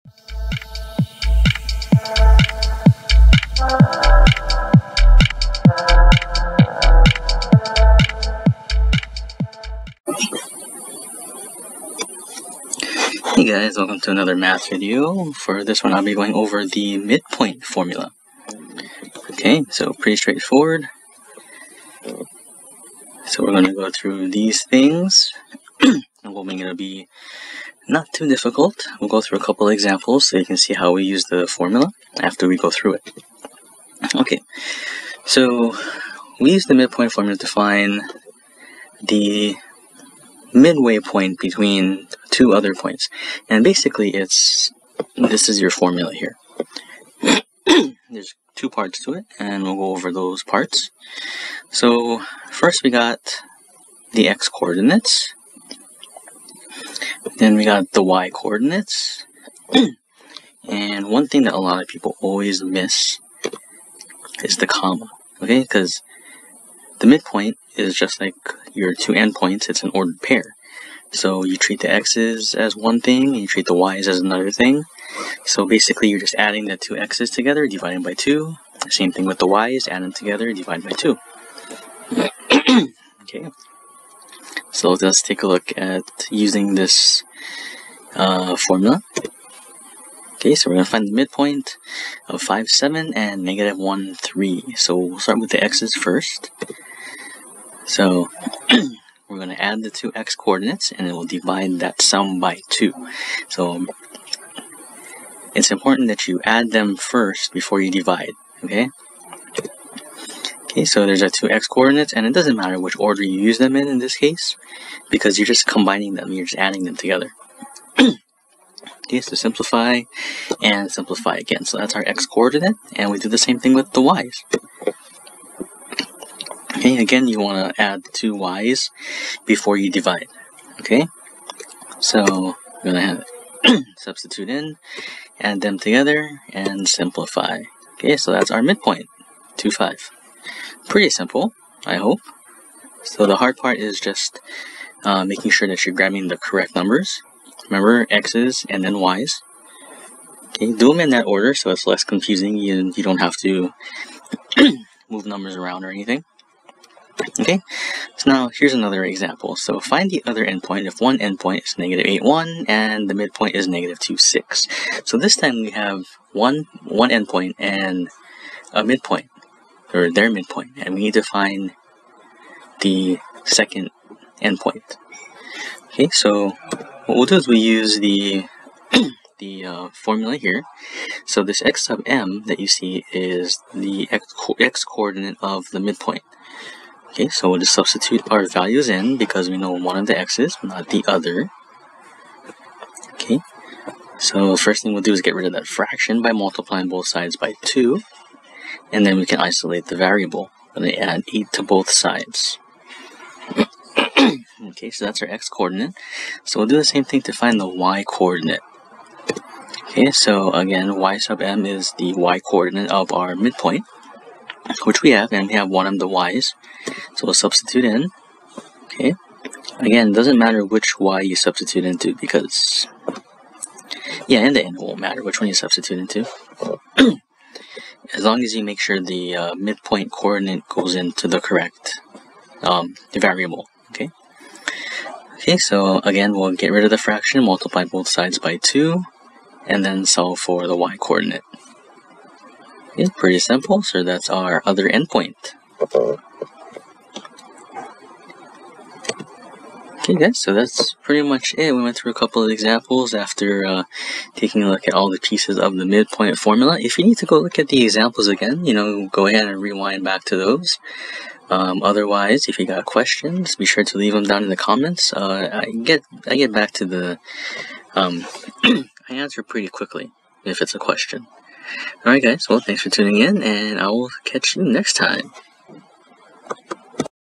Hey guys, welcome to another math video. For this one, I'll be going over the midpoint formula. Okay, so pretty straightforward. So we're going to go through these things, and we'll make it to be not too difficult. We'll go through a couple of examples so you can see how we use the formula after we go through it. Okay, so we use the midpoint formula to find the midway point between two other points, and basically this is your formula here. There's two parts to it, and we'll go over those parts. So first we got the x coordinates, then we got the y coordinates, and one thing that a lot of people always miss is the comma, okay, because the midpoint is just like your two endpoints. It's an ordered pair. So you treat the x's as one thing, and you treat the y's as another thing. So basically you're just adding the two x's together, dividing by 2. Same thing with the y's, add them together, divide by 2. Okay. So let's take a look at using this formula. Okay, so we're going to find the midpoint of 5, 7 and negative 1, 3. So we'll start with the x's first. So we're going to add the two x coordinates, and then we'll divide that sum by 2. So it's important that you add them first before you divide, okay? Okay, so there's our two x coordinates, and it doesn't matter which order you use them in this case, because you're just combining them, you're just adding them together. Okay, so simplify and simplify again. So that's our x coordinate, and we do the same thing with the y's. Okay, again, you want to add two y's before you divide. Okay, so we're going to have substitute in, add them together, and simplify. Okay, so that's our midpoint, 2, 5. Pretty simple, I hope. So the hard part is just making sure that you're grabbing the correct numbers. Remember, x's and then y's. Okay, do them in that order so it's less confusing. You don't have to move numbers around or anything. Okay, so now here's another example. So find the other endpoint if one endpoint is negative 8, 1 and the midpoint is negative 2, 6. So this time we have one endpoint and a midpoint, or their midpoint, and we need to find the second endpoint. Okay, so what we'll do is we use the formula here. So this x sub m that you see is the x coordinate of the midpoint. Okay, so we'll just substitute our values in because we know one of the x's, not the other. Okay, so first thing we'll do is get rid of that fraction by multiplying both sides by 2, and then we can isolate the variable. I'm going to add 8 to both sides. Okay, so that's our x coordinate. So we'll do the same thing to find the y coordinate. Okay, so again, y sub m is the y coordinate of our midpoint, which we have, and we have one of the y's. So we'll substitute in. Okay, again, it doesn't matter which y you substitute into because, yeah, in the end it won't matter which one you substitute into. As long as you make sure the midpoint coordinate goes into the correct variable. Okay. Okay, so again, we'll get rid of the fraction, multiply both sides by 2, and then solve for the y coordinate. Okay, pretty simple. So that's our other endpoint. Okay guys, so that's pretty much it. We went through a couple of examples after taking a look at all the pieces of the midpoint formula. If you need to go look at the examples again, go ahead and rewind back to those. Otherwise, if you got questions, be sure to leave them down in the comments. I get back to the I answer pretty quickly if it's a question. Alright guys, well thanks for tuning in, and I will catch you next time.